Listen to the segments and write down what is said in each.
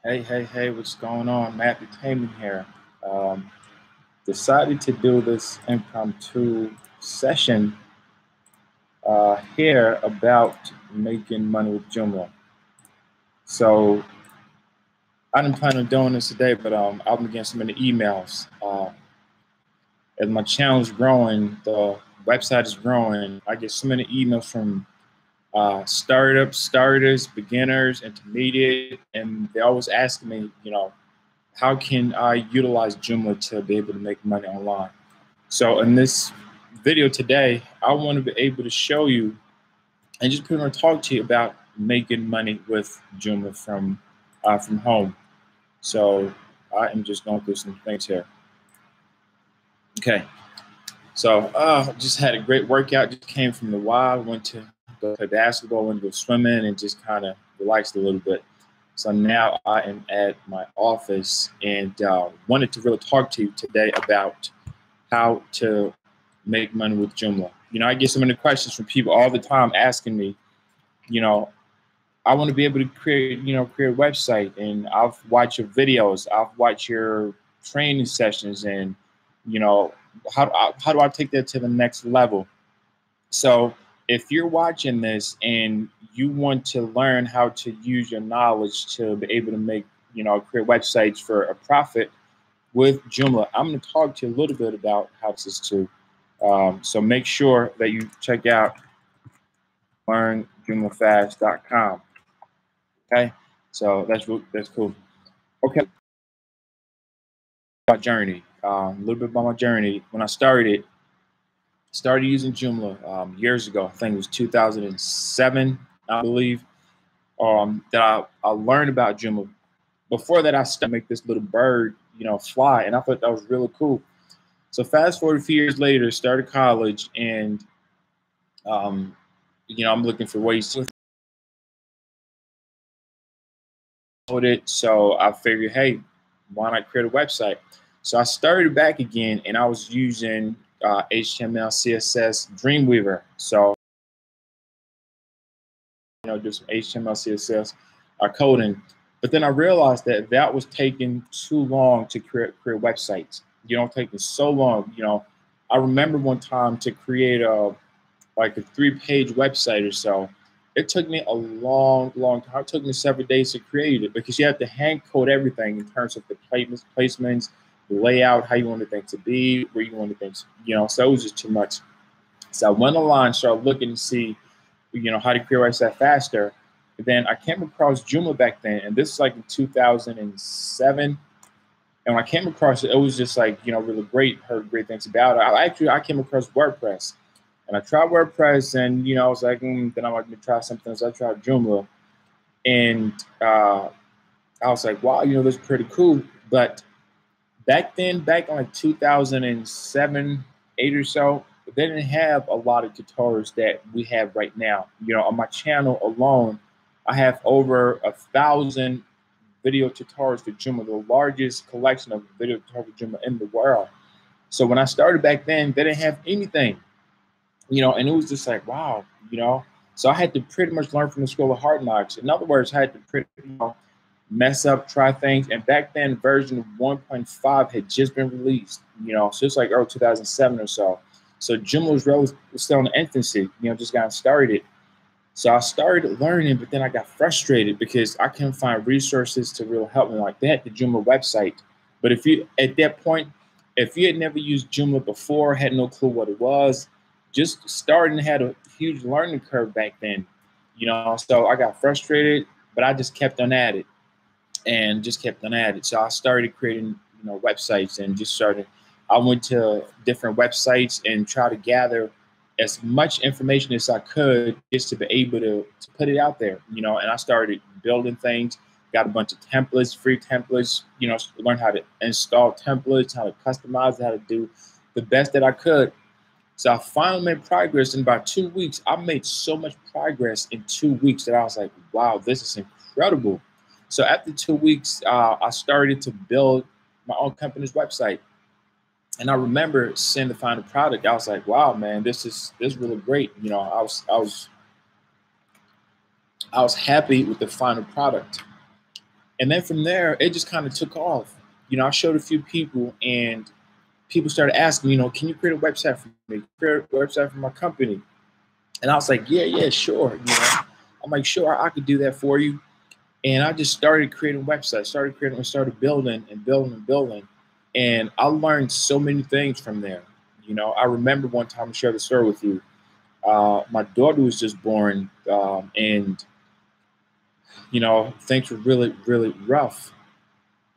Hey, what's going on? Matt the Taman here. Um, Decided to do this impromptu session here about making money with Joomla. So I didn't plan on doing this today, but I've been getting so many emails. As my channel is growing, the website is growing. I get so many emails from startups, starters, beginners, intermediate, and they always ask me, how can I utilize Joomla to be able to make money online? So in this video today, I want to be able to show you and just pretty much talk to you about making money with Joomla from home. So I am just going through some things here. Okay, so just had a great workout. Just came from the wild. Went to go play basketball, went to go swimming, and just kind of relaxed a little bit. So now I am at my office and wanted to really talk to you today about how to make money with Joomla. I get so many questions from people all the time asking me, you know, I want to be able to create a website, and I've watched your videos, I've watched your training sessions, and you know, how do I take that to the next level? So if you're watching this and you want to learn how to use your knowledge to be able to make, create websites for a profit with Joomla, I'm going to talk to you a little bit about how this is too. So make sure that you check out learnjoomlafast.com. Okay, so that's cool. Okay, my journey. A little bit about my journey. When I started using Joomla years ago. I think it was 2007, I believe. That I learned about Joomla. Before that, I started to make this little bird, fly, and I thought that was really cool. So fast forward a few years later, started college, and I'm looking for ways to promote it. So I figured, hey, why not create a website? So I started back again, and I was using HTML, CSS, Dreamweaver. So do some HTML, CSS coding. But then I realized that that was taking too long to create websites. Taking so long. I remember one time to create a 3-page website or so. It took me a long time. It took me several days to create it because you have to hand code everything in terms of the placements, the layout, how you want the thing to be, where you want the things, so it was just too much. So I went online, started looking to see, how to create a website faster. And then I came across Joomla back then, and this is like in 2007. And when I came across it, it was just like, really great, heard great things about it. I came across WordPress. And I tried WordPress, and I was like, then I'm going to try something else. I tried Joomla, and I was like, wow, this is pretty cool. But back then, back in like 2007, 8 or so, they didn't have a lot of tutorials that we have right now. On my channel alone, I have over 1,000 video tutorials for Joomla, the largest collection of video tutorials for Joomla in the world. So when I started back then, they didn't have anything. And it was just like, wow, So I had to pretty much learn from the school of hard knocks. In other words, I had to pretty mess up, try things. And back then, version 1.5 had just been released, so it's like early 2007 or so. So Joomla was still in the infancy, just got started. So I started learning, but then I got frustrated because I couldn't find resources to really help me. Like, they had the Joomla website. But at that point, if you had never used Joomla before, had no clue what it was, just starting had a huge learning curve back then, so I got frustrated, but I just kept on at it and just kept on at it. So I started creating, websites and just started, I went to different websites and try to gather as much information as I could just to be able to put it out there, and I started building things, got a bunch of templates, free templates, learn how to install templates, how to customize, how to do the best that I could. So I finally made progress in about 2 weeks. I made so much progress in 2 weeks that I was like, wow, this is incredible. So after 2 weeks, I started to build my own company's website. And I remember seeing the final product. I was like, wow, man, this is really great. I was happy with the final product. And then from there, it just kind of took off. I showed a few people, and people started asking, can you create a website for me? Create a website for my company. And I was like, yeah, sure. I'm like, sure, I could do that for you. And I just started creating websites, started building and building and building. And I learned so many things from there. I remember one time I shared the story with you. My daughter was just born, and things were really, really rough.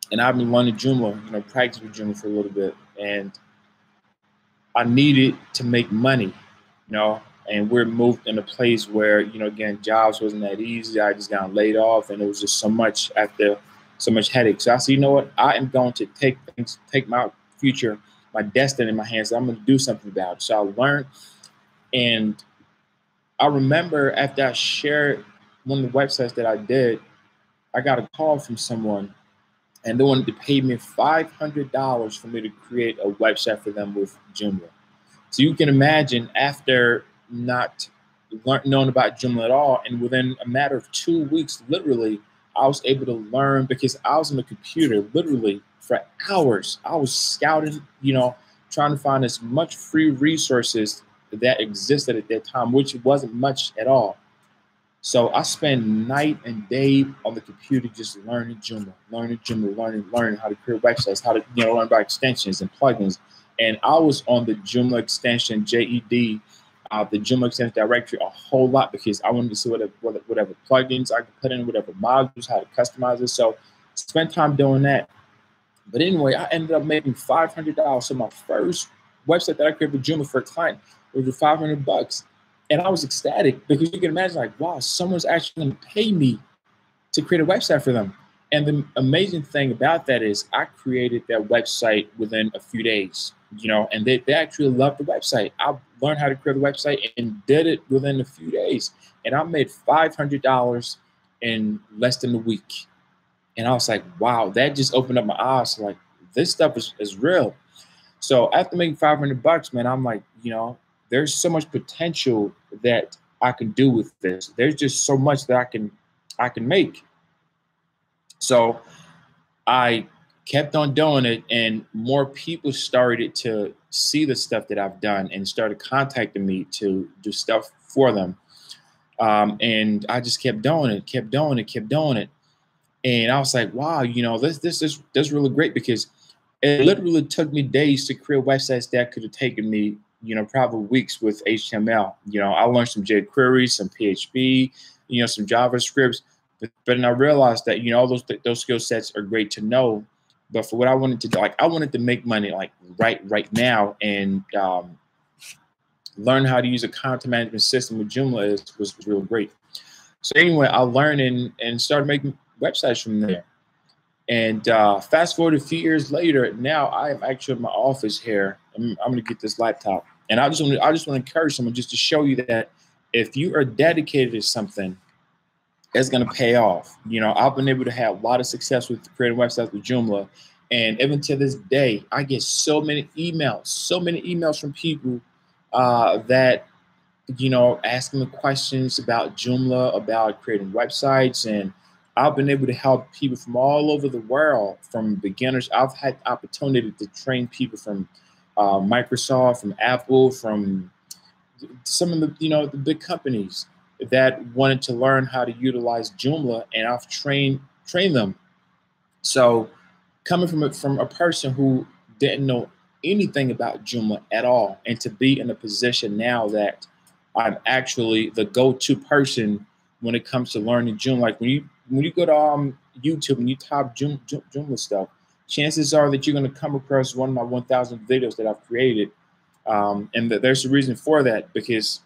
And I've been learning Joomla, practicing Joomla for a little bit. And I needed to make money, and we're moved in a place where, again, jobs wasn't that easy. I just got laid off, and it was just so much headache. So I said, you know what? I am going to take my future, my destiny in my hands. I'm going to do something about it. So I learned, and I remember after I shared one of the websites that I did, I got a call from someone, and they wanted to pay me $500 for me to create a website for them with Joomla. So you can imagine, after not knowing about Joomla at all, and within a matter of 2 weeks, literally, I was able to learn, because I was on the computer literally for hours. I was scouting, trying to find as much free resources that existed at that time, which wasn't much at all. So I spent night and day on the computer just learning Joomla, learning how to create websites, how to learn about extensions and plugins. And I was on the Joomla extension JED, the Joomla extension directory, a whole lot, because I wanted to see whatever plugins I could put in, whatever modules, how to customize it. So spent time doing that. But anyway, I ended up making $500. So my first website that I created for Joomla for a client was for $500. And I was ecstatic, because you can imagine, like, wow, someone's actually going to pay me to create a website for them. And the amazing thing about that is I created that website within a few days, and they actually loved the website. I learned how to create a website and did it within a few days. And I made $500 in less than a week. And I was like, wow, that just opened up my eyes. Like, this stuff is real. So after making $500, man, I'm like, there's so much potential that I can do with this. There's just so much that I can make. So I kept on doing it, and more people started to see the stuff that I've done and started contacting me to do stuff for them. And I just kept doing it. And I was like, wow, this is really great, because it literally took me days to create websites that could have taken me, probably weeks with HTML. I learned some jQuery, some PHP, some JavaScripts. But then I realized that, all those skill sets are great to know. But for what I wanted to do, like, I wanted to make money, like, right now, and learn how to use a content management system with Joomla was real great. So anyway, I learned and started making websites from there. And fast forward a few years later, now I am actually in my office here. I'm going to get this laptop, and I just want to encourage someone just to show you that if you are dedicated to something, it's going to pay off. I've been able to have a lot of success with creating websites with Joomla, and even to this day, I get so many emails from people that asking the questions about Joomla, about creating websites. And I've been able to help people from all over the world, from beginners. I've had the opportunity to train people from Microsoft, from Apple, from some of the big companies that wanted to learn how to utilize Joomla, and I've trained them. So coming from a person who didn't know anything about Joomla at all, and to be in a position now that I'm actually the go-to person when it comes to learning Joomla. Like, when you go to YouTube and you type Joomla stuff, chances are that you're going to come across one of my 1,000 videos that I've created. And there's a reason for that, because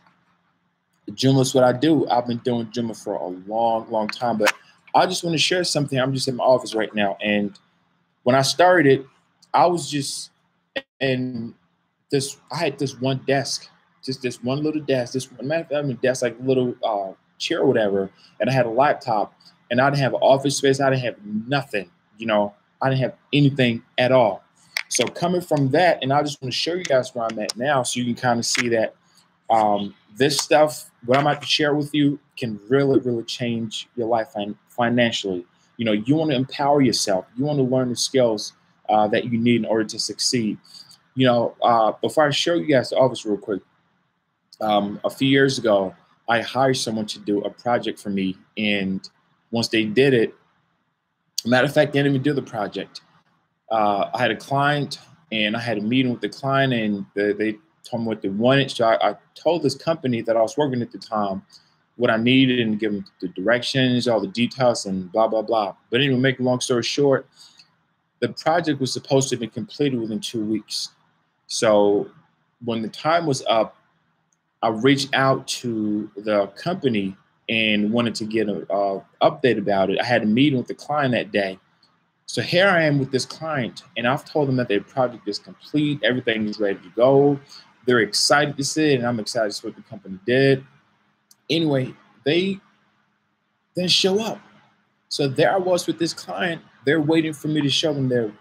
Joomla is what I do. I've been doing Joomla for a long time. But I just want to share something. I'm just in my office right now, and when I started, I was just in this. I had this one desk, just this one little desk. This matter of fact, I mean, desk, like a little chair or whatever, and I had a laptop, and I didn't have an office space. I didn't have nothing. I didn't have anything at all. So coming from that, and I just want to show you guys where I'm at now, so you can kind of see that this stuff, what I'm about to share with you, can really change your life financially. You want to empower yourself. You want to learn the skills that you need in order to succeed. Before I show you guys the office real quick, a few years ago, I hired someone to do a project for me. And once they did it, matter of fact, they didn't even do the project. I had a client and I had a meeting with the client, and they told me what they wanted. So I told this company that I was working at the time what I needed and give them the directions, all the details, and blah, blah, blah. But anyway, make a long story short, the project was supposed to be completed within 2 weeks. So when the time was up, I reached out to the company and wanted to get an update about it. I had a meeting with the client that day. So here I am with this client, and I've told them that their project is complete. Everything is ready to go. They're excited to see it, and I'm excited to see what the company did. Anyway, they didn't show up. So there I was with this client. They're waiting for me to show them their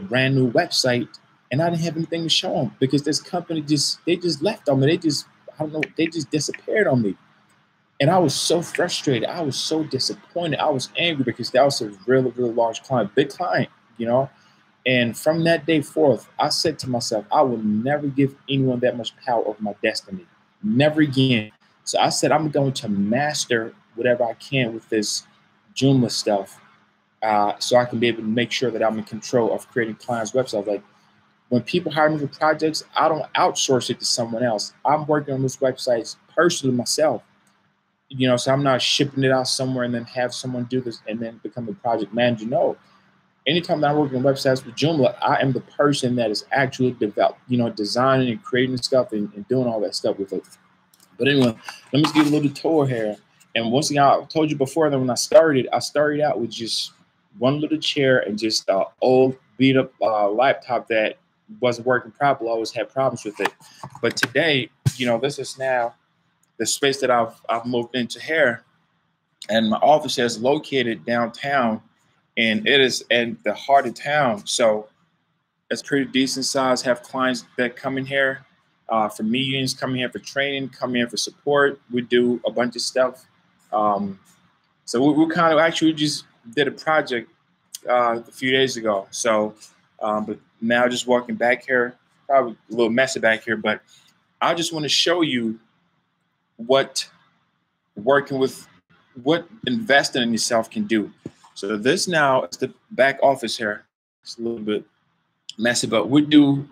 brand new website, and I didn't have anything to show them because this company they just left on me. They just disappeared on me. And I was so frustrated. I was so disappointed. I was angry because that was a really, really large client, big client. And from that day forth, I said to myself, I will never give anyone that much power over my destiny. Never again. So I said, I'm going to master whatever I can with this Joomla stuff, so I can be able to make sure that I'm in control of creating clients' websites. Like when people hire me for projects, I don't outsource it to someone else. I'm working on those websites personally myself. So I'm not shipping it out somewhere and then have someone do this and then become a project manager. No. Anytime that I'm working on websites with Joomla, I am the person that is actually designing and creating stuff and doing all that stuff with it. But anyway, let me just give a little tour here. And once again, I told you before that when I started out with just one little chair and just an old beat up laptop that wasn't working properly. I always had problems with it. But today, this is now the space that I've moved into here, and my office here is located downtown, and it is in the heart of town. So it's pretty decent size. Have clients that come in here for meetings, come here for training, come here for support. We do a bunch of stuff. So we kind of actually just did a project a few days ago. So, but now just walking back here, probably a little messy back here, but I just want to show you what investing in yourself can do. So this now is the back office here. It's a little bit messy, but we do,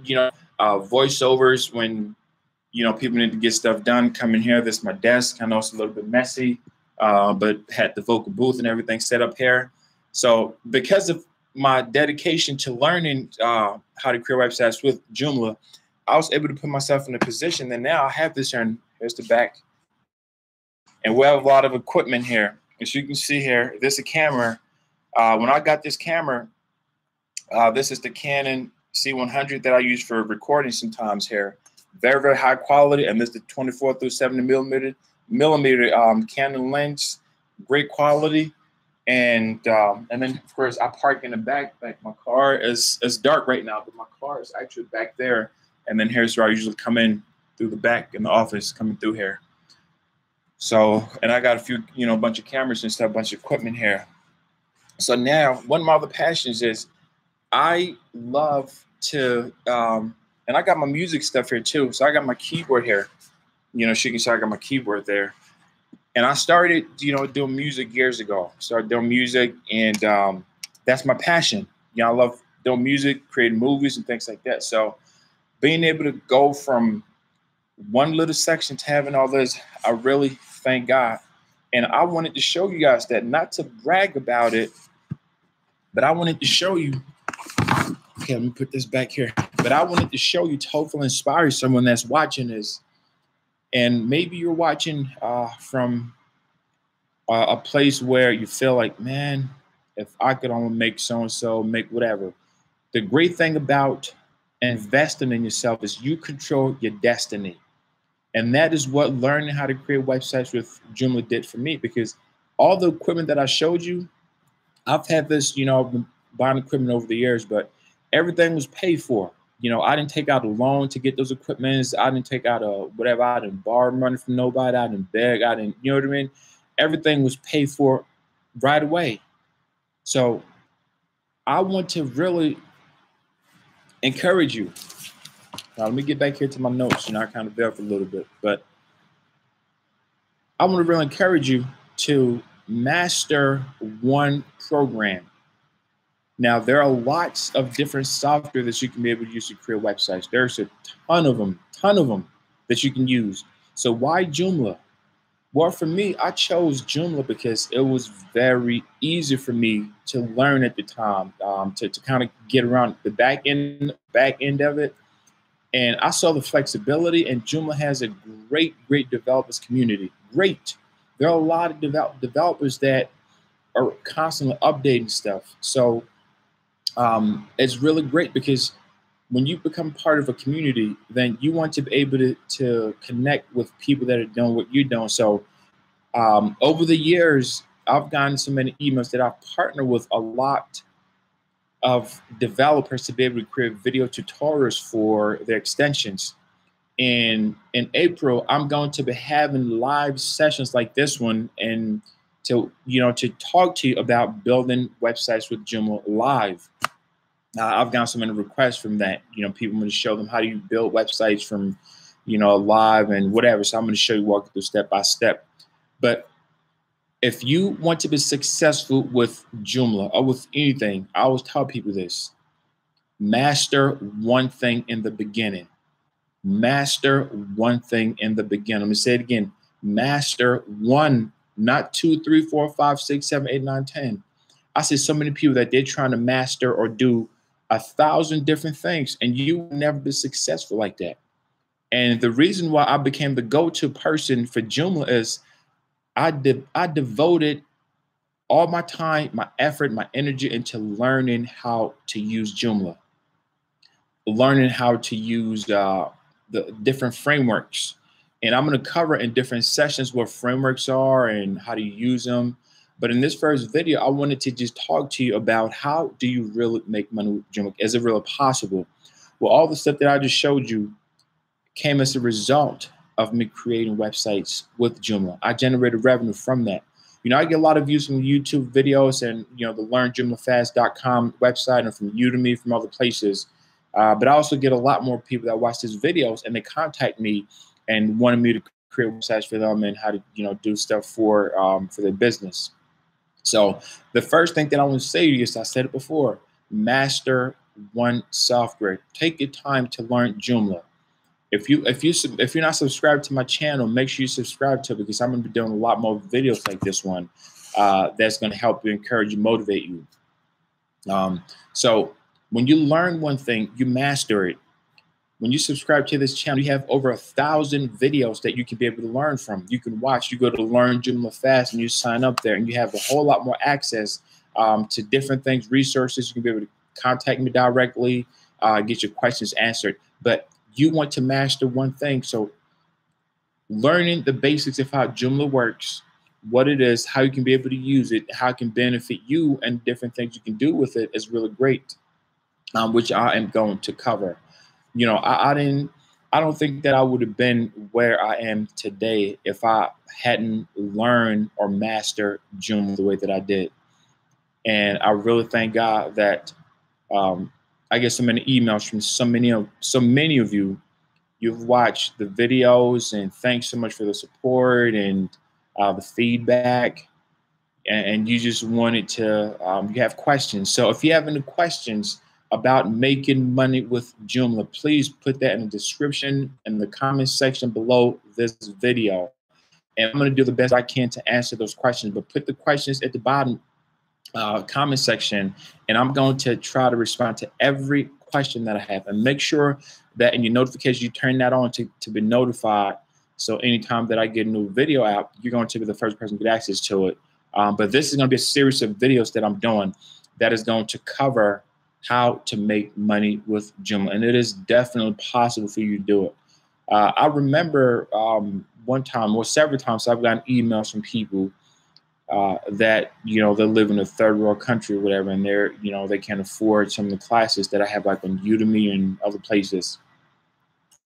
voiceovers when, people need to get stuff done. Come in here. This is my desk. I know it's a little bit messy, but had the vocal booth and everything set up here. So because of my dedication to learning how to create websites with Joomla, I was able to put myself in a position that now I have this here, and here's the back. And we have a lot of equipment here. As you can see here, this is a camera. When I got this camera, this is the Canon C100 that I use for recording sometimes here. Very, very high quality. And this is the 24 through 70 millimeter Canon lens. Great quality. And then, of course, I park in the back. Like my car is dark right now, but my car is actually back there. And then here's where I usually come in through the back in the office, coming through here. So, and I got a few, a bunch of cameras and stuff, a bunch of equipment here. So now one of my other passions is I love to, and I got my music stuff here too. So I got my keyboard here, she can see I got my keyboard there. And I started, doing music years ago. Started doing music, and that's my passion. I love doing music, creating movies and things like that. So being able to go from one little section to having all this, I really thank God. And I wanted to show you guys that, not to brag about it, but I wanted to show you. Okay, let me put this back here. But I wanted to show you to hopefully inspire someone that's watching this. And maybe you're watching from a place where you feel like, man, if I could only make so-and-so, make whatever. The great thing about investing in yourself is you control your destiny. And that is what learning how to create websites with Joomla did for me, because all the equipment that I showed you, I've had this, I've been buying equipment over the years, but everything was paid for. I didn't take out a loan to get those equipments. I didn't take out whatever. I didn't borrow money from nobody. I didn't beg. I didn't, you know what I mean? Everything was paid for right away. So I want to really encourage you. Now, let me get back here to my notes. I kind of veiled for a little bit, but I want to really encourage you to master one program. Now, there are lots of different software that you can be able to use to create websites. There's a ton of them that you can use. So why Joomla? Well, for me, I chose Joomla because it was very easy for me to learn at the time, to kind of get around the back end of it. And I saw the flexibility, and Joomla has a great developers community. Great. There are a lot of developers that are constantly updating stuff. So it's really great because when you become part of a community, then you want to be able to connect with people that are doing what you're doing. So over the years, I've gotten so many emails that I've partnered with a lot of developers to be able to create video tutorials for their extensions. And in April, I'm going to be having live sessions like this one, and to talk to you about building websites with Joomla live. I've gotten so many requests from that. People want to show them how do you build websites from, live and whatever. So I'm going to show you, walk through step by step. But if you want to be successful with Joomla or with anything, I always tell people this: master one thing in the beginning. Master one thing in the beginning. Let me say it again. Master one, not 2, 3, 4, 5, 6, 7, 8, 9, 10. I see so many people that they're trying to master or do 1,000 different things, and you will never be successful like that. And the reason why I became the go-to person for Joomla is I devoted all my time, my effort, my energy into learning how to use Joomla, learning how to use the different frameworks. And I'm going to cover in different sessions what frameworks are and how to use them. But in this first video, I wanted to just talk to you about how do you really make money with Joomla? Is it really possible? Well, all the stuff that I just showed you came as a result of me creating websites with Joomla. I generated revenue from that. I get a lot of views from YouTube videos and, the learnjoomlafast.com website and from Udemy, from other places. But I also get a lot more people that watch these videos and they contact me and wanted me to create websites for them and how to, do stuff for their business. So the first thing that I want to say to you is, I said it before, master one software. Take your time to learn Joomla. If you're not subscribed to my channel, make sure you subscribe to it, because I'm going to be doing a lot more videos like this one that's going to help you, encourage you, motivate you. So when you learn one thing, you master it. When you subscribe to this channel, you have over 1,000 videos that you can be able to learn from. You can watch. You go to Learn Joomla Fast and you sign up there, and you have a whole lot more access to different things, resources. You can be able to contact me directly, get your questions answered. But you want to master one thing. So learning the basics of how Joomla works, what it is, how you can be able to use it, how it can benefit you, and different things you can do with it is really great, which I am going to cover. I don't think that I would have been where I am today if I hadn't learned or mastered Joomla the way that I did. And I really thank God that I get so many emails from so many of you. You've watched the videos, and thanks so much for the support and the feedback. And you just wanted to, you have questions. So if you have any questions about making money with Joomla, please put that in the description in the comment section below this video. And I'm going to do the best I can to answer those questions, but put the questions at the bottom comment section, and I'm going to try to respond to every question that I have. And make sure that in your notifications, you turn that on to be notified. So anytime that I get a new video out, you're going to be the first person to get access to it. But this is going to be a series of videos that I'm doing that is going to cover how to make money with Joomla. And it is definitely possible for you to do it. I remember one time, or several times, I've gotten emails from people that, they live in a third world country or whatever, and they can't afford some of the classes that I have, like on Udemy and other places.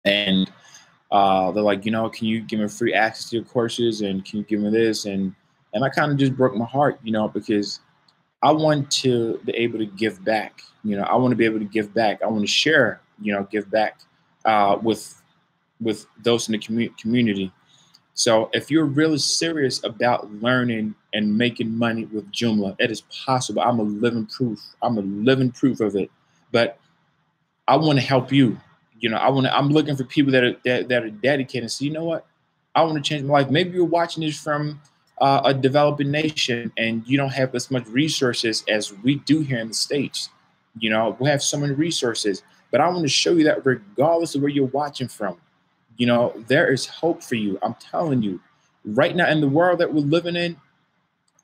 And they're like, can you give me free access to your courses, and can you give me this? And I kind of just broke my heart, because I want to be able to give back. I want to be able to give back. I want to share. Give back with those in the community. So if you're really serious about learning and making money with Joomla, it is possible. I'm a living proof. I'm a living proof of it. But I want to help you. I'm looking for people that are dedicated. So you know what? I want to change my life. Maybe you're watching this from a developing nation and you don't have as much resources as we do here in the States. We have so many resources, but I want to show you that regardless of where you're watching from, there is hope for you. I'm telling you, right now in the world that we're living in,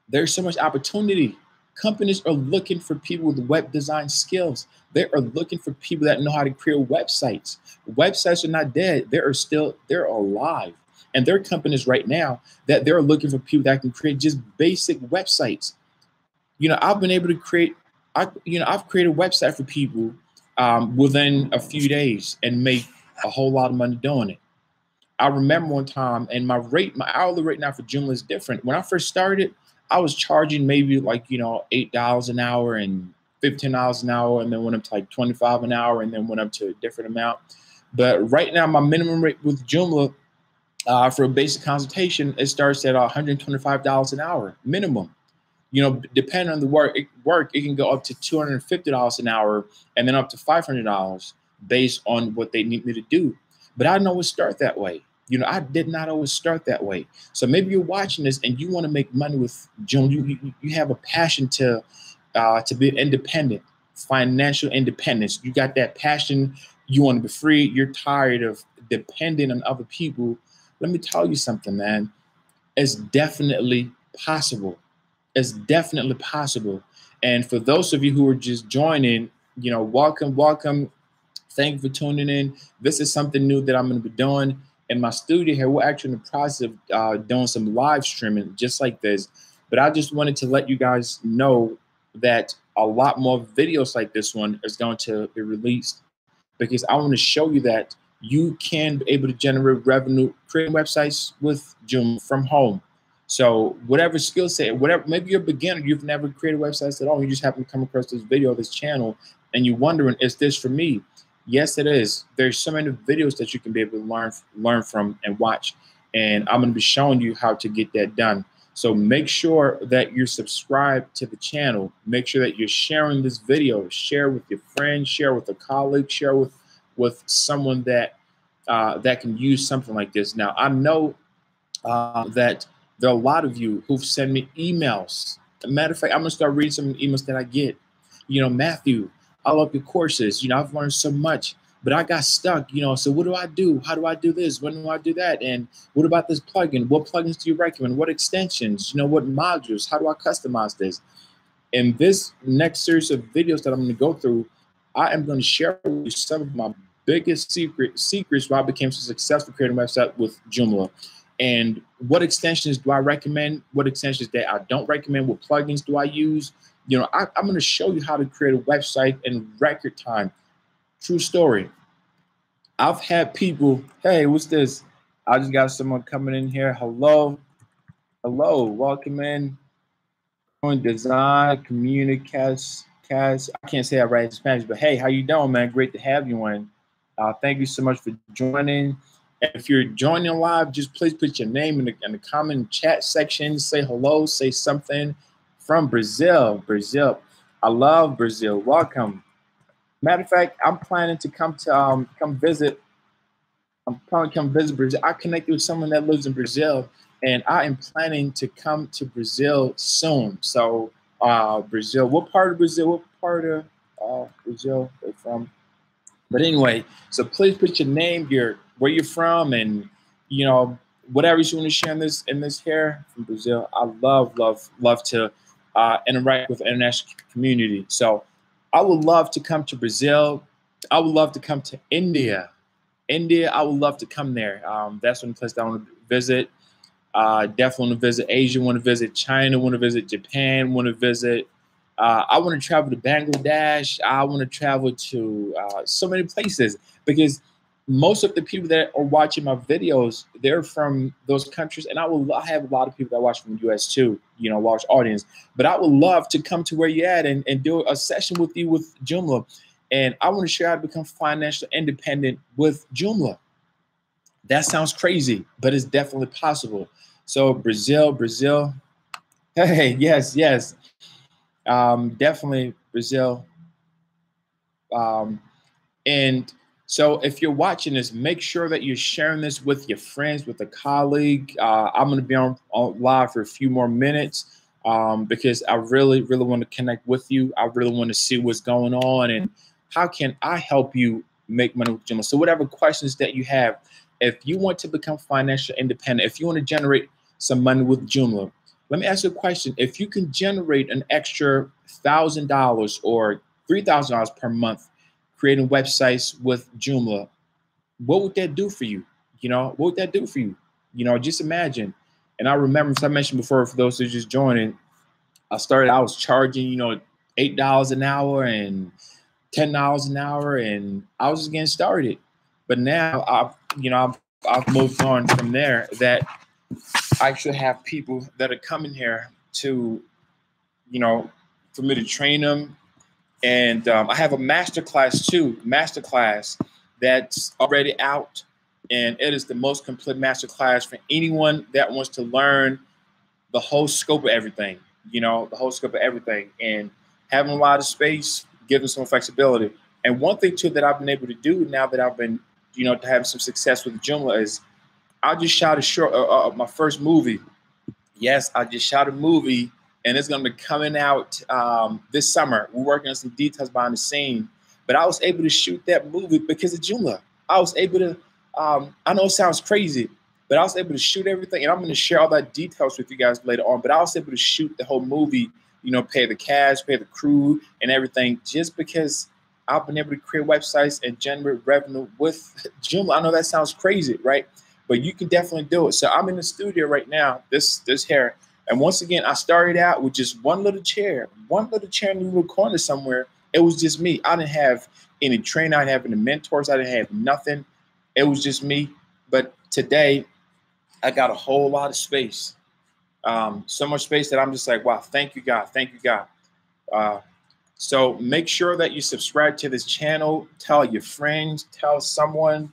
there's so much opportunity. Companies are looking for people with web design skills. They are looking for people that know how to create websites. Websites are not dead. They're alive. And there are companies right now that they're looking for people that can create just basic websites. I've been able to create, I've created a website for people within a few days and make a whole lot of money doing it. I remember one time, and my hourly rate now for Joomla is different. When I first started, I was charging maybe like, $8 an hour and $15 an hour, and then went up to like 25 an hour, and then went up to a different amount. But right now, my minimum rate with Joomla for a basic consultation, it starts at $125 an hour minimum. Depending on the work, it can go up to $250 an hour, and then up to $500 based on what they need me to do. But I didn't always start that way. I did not always start that way. So maybe you're watching this and you want to make money with Joomla. You have a passion to be independent, financial independence. You got that passion. You want to be free. You're tired of depending on other people. Let me tell you something, man. It's definitely possible. It's definitely possible. And for those of you who are just joining, welcome, welcome. Thank you for tuning in. This is something new that I'm going to be doing in my studio here. We're actually in the process of doing some live streaming just like this. But I just wanted to let you guys know that a lot more videos like this one is going to be released, because I want to show you that you can be able to generate revenue creating websites with Joomla from home. So whatever skill set, whatever, maybe you're a beginner, you've never created websites at all, you just happen to come across this video, this channel, and you're wondering, is this for me? Yes, it is. There's so many videos that you can be able to learn from and watch. And I'm going to be showing you how to get that done. So make sure that you're subscribed to the channel. Make sure that you're sharing this video. Share with your friends, share with a colleague, share with someone that that can use something like this. Now, I know that there are a lot of you who've sent me emails. As a matter of fact, I'm going to start reading some of the emails that I get. Matthew, I love your courses. I've learned so much, but I got stuck, so what do I do? How do I do this? When do I do that? And what about this plugin? What plugins do you recommend? What extensions? What modules? How do I customize this? In this next series of videos that I'm going to go through, I am going to share with you some of my biggest secrets why I became so successful creating a website with Joomla. And what extensions do I recommend? What extensions that I don't recommend? What plugins do I use? I'm going to show you how to create a website in record time. True story. I've had people, hey, what's this? I just got someone coming in here. Hello. Hello. Welcome in. Design, communicas. I can't say I write in Spanish, but hey, how you doing, man? Great to have you in. Thank you so much for joining. And if you're joining live, just please put your name in the comment chat section. Say hello, say something. From Brazil. I love Brazil. Welcome. Matter of fact, I'm planning to come visit. I'm planning to come visit Brazil. I connected with someone that lives in Brazil, and I am planning to come to Brazil soon. So, Brazil. What part of Brazil? What part of Brazil are you from? But anyway, so please put your name, where you're from, and whatever you want to share in this here from Brazil. I love to interact with the international community. So I would love to come to Brazil. I would love to come to India. I would love to come there. That's one place that I want to visit. Definitely want to visit Asia, want to visit China, want to visit Japan, want to visit. I want to travel to Bangladesh. I want to travel to so many places, because most of the people that are watching my videos, they're from those countries, and I have a lot of people that watch from the US too, you know, large audience. But I would love to come to where you're at and do a session with you with Joomla. And I want to share how to become financially independent with Joomla. That sounds crazy, but it's definitely possible. So Brazil. Hey, yes, yes. Definitely Brazil. Um, And so if you're watching this, make sure that you're sharing this with your friends, with a colleague. I'm going to be on live for a few more minutes because I really, really want to connect with you. I really want to see what's going on and how can I help you make money with Joomla. So whatever questions that you have, if you want to become financially independent, if you want to generate some money with Joomla, let me ask you a question. If you can generate an extra $1,000 or $3,000 per month, creating websites with Joomla, what would that do for you? You know, what would that do for you? You know, just imagine. And I remember, as I mentioned before, for those who are just joining, I was charging, you know, $8 an hour and $10 an hour, and I was just getting started. But now I've moved on from there. That I actually have people that are coming here to, you know, for me to train them. And I have a masterclass too, that's already out. And it is the most complete masterclass for anyone that wants to learn the whole scope of everything, you know, the whole scope of everything. And having a lot of space, giving some flexibility. And one thing too that I've been able to do now that I've been, you know, to have some success with Joomla is I just shot a short, my first movie. Yes, I just shot a movie, and it's going to be coming out this summer. We're working on some details behind the scene, but I was able to shoot that movie because of Joomla. I was able to, I know it sounds crazy, but I was able to shoot everything, and I'm going to share all that details with you guys later on, but I was able to shoot the whole movie, you know, pay the cast, pay the crew and everything, just because I've been able to create websites and generate revenue with Joomla. I know that sounds crazy, right? But you can definitely do it. So I'm in the studio right now, this here. And once again, I started out with just one little chair in the little corner somewhere. It was just me. I didn't have any training. I didn't have any mentors. I didn't have nothing. It was just me. But today, I got a whole lot of space. So much space that I'm just like, wow, thank you, God. Thank you, God. So make sure that you subscribe to this channel. Tell your friends. Tell someone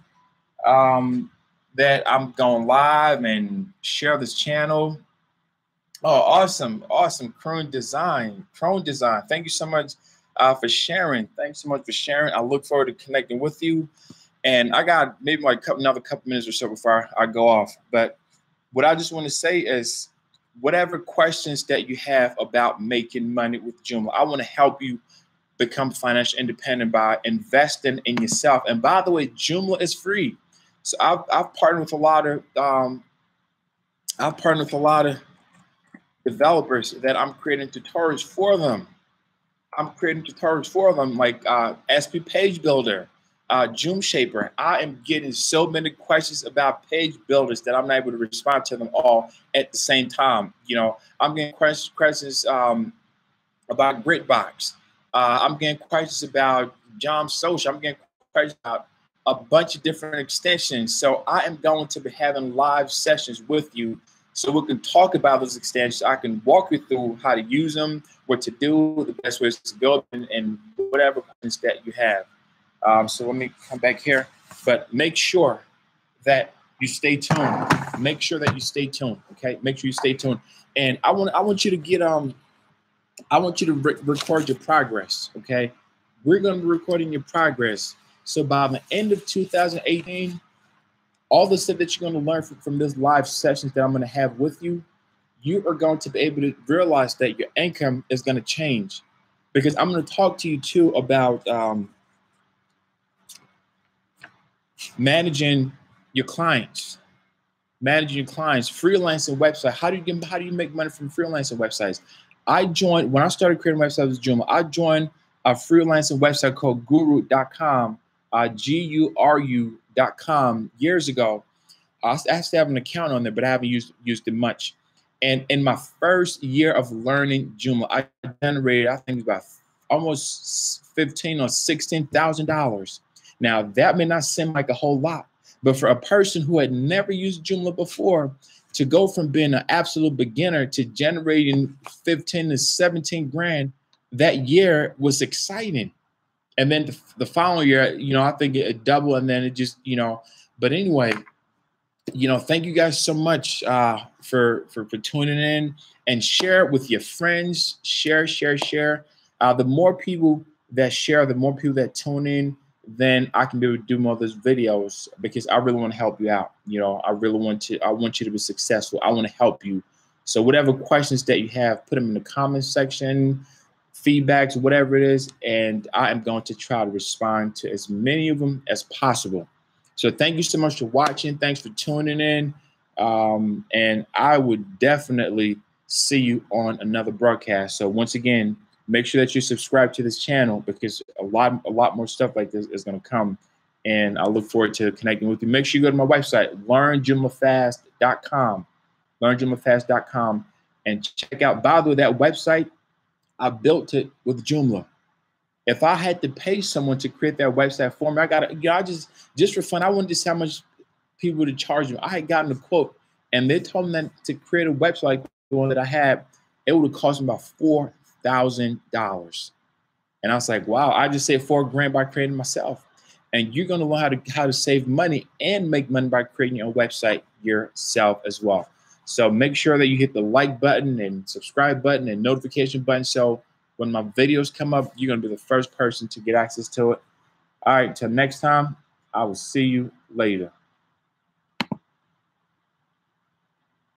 that I'm going live, and share this channel. Oh, awesome. Awesome. Crone Design. Thank you so much for sharing. Thanks so much for sharing. I look forward to connecting with you. And I got maybe like another couple minutes or so before I go off. But what I just want to say is, whatever questions that you have about making money with Joomla, I want to help you become financially independent by investing in yourself. And by the way, Joomla is free. So I've partnered with a lot of developers that I'm creating tutorials for them. Like SP Page Builder, Joom Shaper. I am getting so many questions about page builders that I'm not able to respond to them all at the same time. You know, I'm getting questions about Gridbox. I'm getting questions about Jom Social. I'm getting questions about a bunch of different extensions. So I am going to be having live sessions with you so we can talk about those extensions. I can walk you through how to use them, what to do, the best ways to build, and whatever questions that you have. So let me come back here. But make sure that you stay tuned. Make sure that you stay tuned. Okay, make sure you stay tuned. And I want you to get I want you to record your progress. Okay, we're going to be recording your progress. So by the end of 2018, all the stuff that you're going to learn from this live sessions that I'm going to have with you, you are going to be able to realize that your income is going to change, because I'm going to talk to you too about managing your clients, freelancing website. How do you make money from freelancing websites? When I started creating websites with Joomla, I joined a freelancing website called guru.com, guru.com years ago. I still have an account on there, but I haven't used it much. And in my first year of learning Joomla, I generated, I think, about almost $15,000 or $16,000 Now, that may not seem like a whole lot, but for a person who had never used Joomla before, to go from being an absolute beginner to generating 15 to 17 grand that year was exciting. And then the following year, I think it doubled, and then it just, but anyway, thank you guys so much for tuning in, and share it with your friends. Share. The more people that share, the more people that tune in, then I can be able to do more of those videos, because I really want to help you out. I want you to be successful. I want to help you. So whatever questions that you have, put them in the comment section, feedbacks, whatever it is, and I am going to try to respond to as many of them as possible. So thank you so much for watching. Thanks for tuning in. And I would definitely see you on another broadcast. So once again, make sure that you subscribe to this channel, because a lot more stuff like this is going to come. And I look forward to connecting with you. Make sure you go to my website, learnjoomlafast.com, learnjoomlafast.com, and check out, by the way, that website, I built it with Joomla. If I had to pay someone to create that website for me, I just for fun, I wanted to see how much people would charge me. I had gotten a quote, and they told me that to create a website like the one that I had, it would have cost me about $4,000. And I was like, wow, I just saved $4 grand by creating myself. And you're going to learn how to save money and make money by creating your website yourself as well. So make sure that you hit the like button and subscribe button and notification button, so when my videos come up, you're going to be the first person to get access to it. All right, till next time, I will see you later.